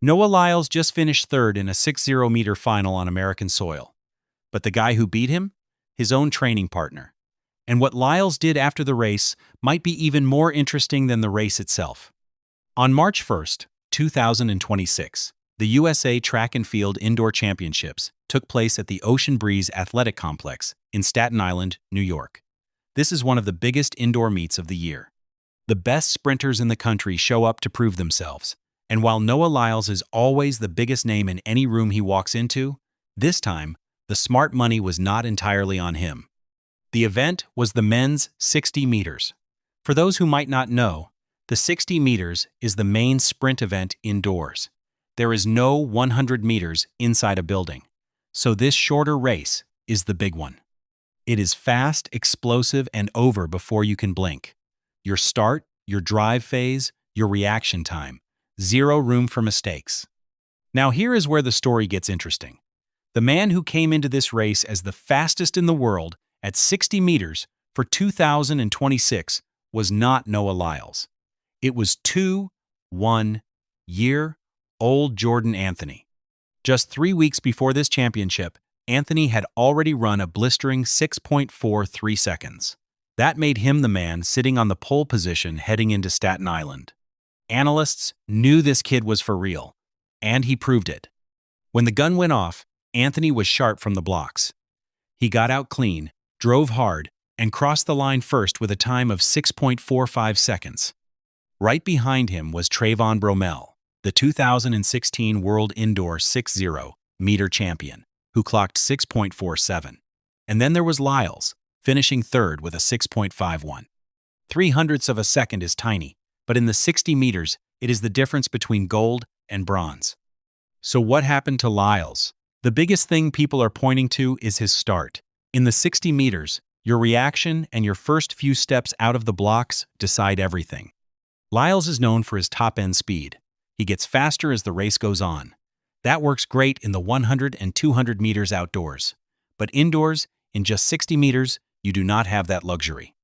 Noah Lyles just finished third in a 60-meter final on American soil. But the guy who beat him? His own training partner. And what Lyles did after the race might be even more interesting than the race itself. On March 1st, 2026, the USA Track and Field Indoor Championships took place at the Ocean Breeze Athletic Complex in Staten Island, New York. This is one of the biggest indoor meets of the year. The best sprinters in the country show up to prove themselves. And while Noah Lyles is always the biggest name in any room he walks into, this time, the smart money was not entirely on him. The event was the men's 60 meters. For those who might not know, the 60 meters is the main sprint event indoors. There is no 100 meters inside a building, so this shorter race is the big one. It is fast, explosive, and over before you can blink. Your start, your drive phase, your reaction time. Zero room for mistakes. Now here is where the story gets interesting. The man who came into this race as the fastest in the world at 60 meters for 2026 was not Noah Lyles. It was 21-year-old Jordan Anthony. Just 3 weeks before this championship, Anthony had already run a blistering 6.43 seconds. That made him the man sitting on the pole position heading into Staten Island. Analysts knew this kid was for real, and he proved it. When the gun went off, Anthony was sharp from the blocks. He got out clean, drove hard, and crossed the line first with a time of 6.45 seconds. Right behind him was Trayvon Bromell, the 2016 World Indoor 60-meter champion, who clocked 6.47. And then there was Lyles, finishing third with a 6.51. 0.03 of a second is tiny, but in the 60 meters, it is the difference between gold and bronze. So what happened to Lyles? The biggest thing people are pointing to is his start. In the 60 meters, your reaction and your first few steps out of the blocks decide everything. Lyles is known for his top-end speed. He gets faster as the race goes on. That works great in the 100 and 200 meters outdoors. But indoors, in just 60 meters, you do not have that luxury.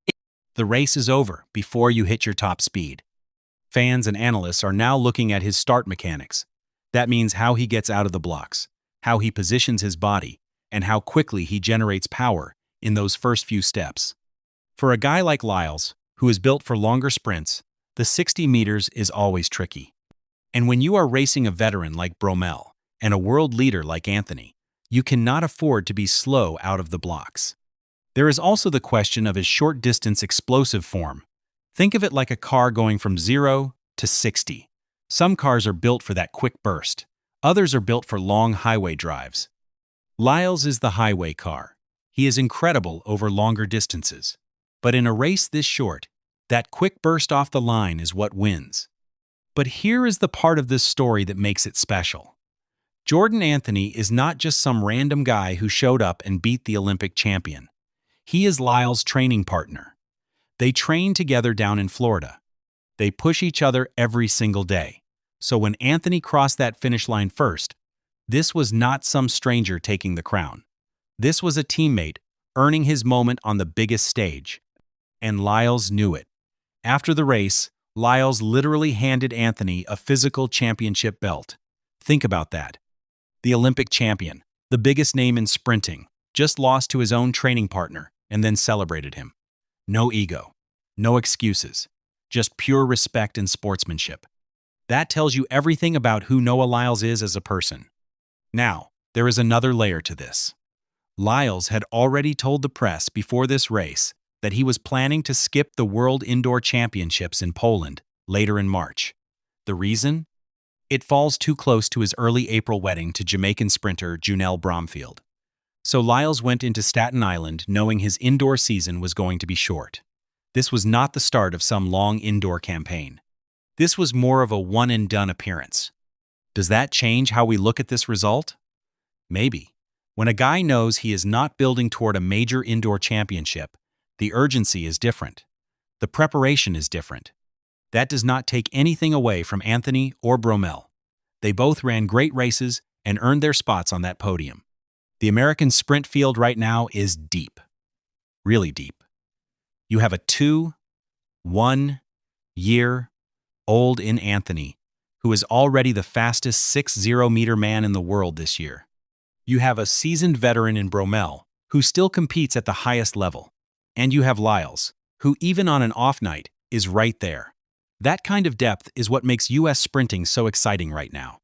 The race is over before you hit your top speed. Fans and analysts are now looking at his start mechanics. That means how he gets out of the blocks, how he positions his body, and how quickly he generates power in those first few steps. For a guy like Lyles, who is built for longer sprints, the 60 meters is always tricky. And when you are racing a veteran like Bromell and a world leader like Anthony, you cannot afford to be slow out of the blocks. There is also the question of his short-distance explosive form. Think of it like a car going from 0 to 60. Some cars are built for that quick burst. Others are built for long highway drives. Lyles is the highway car. He is incredible over longer distances. But in a race this short, that quick burst off the line is what wins. But here is the part of this story that makes it special. Jordan Anthony is not just some random guy who showed up and beat the Olympic champion. He is Lyles' training partner. They train together down in Florida. They push each other every single day. So when Anthony crossed that finish line first, this was not some stranger taking the crown. This was a teammate earning his moment on the biggest stage. And Lyles knew it. After the race, Lyles literally handed Anthony a physical championship belt. Think about that. The Olympic champion, the biggest name in sprinting, just lost to his own training partner and then celebrated him. No ego, no excuses, just pure respect and sportsmanship. That tells you everything about who Noah Lyles is as a person. Now, there is another layer to this. Lyles had already told the press before this race that he was planning to skip the World Indoor Championships in Poland later in March. The reason? It falls too close to his early April wedding to Jamaican sprinter Trayvon Bromell. So Lyles went into Staten Island knowing his indoor season was going to be short. This was not the start of some long indoor campaign. This was more of a one-and-done appearance. Does that change how we look at this result? Maybe. When a guy knows he is not building toward a major indoor championship, the urgency is different. The preparation is different. That does not take anything away from Anthony or Bromell. They both ran great races and earned their spots on that podium. The American sprint field right now is deep. Really deep. You have a 21-year-old in Anthony who is already the fastest 6-0-meter man in the world this year. You have a seasoned veteran in Bromell, who still competes at the highest level. And you have Lyles, who even on an off night, is right there. That kind of depth is what makes US sprinting so exciting right now.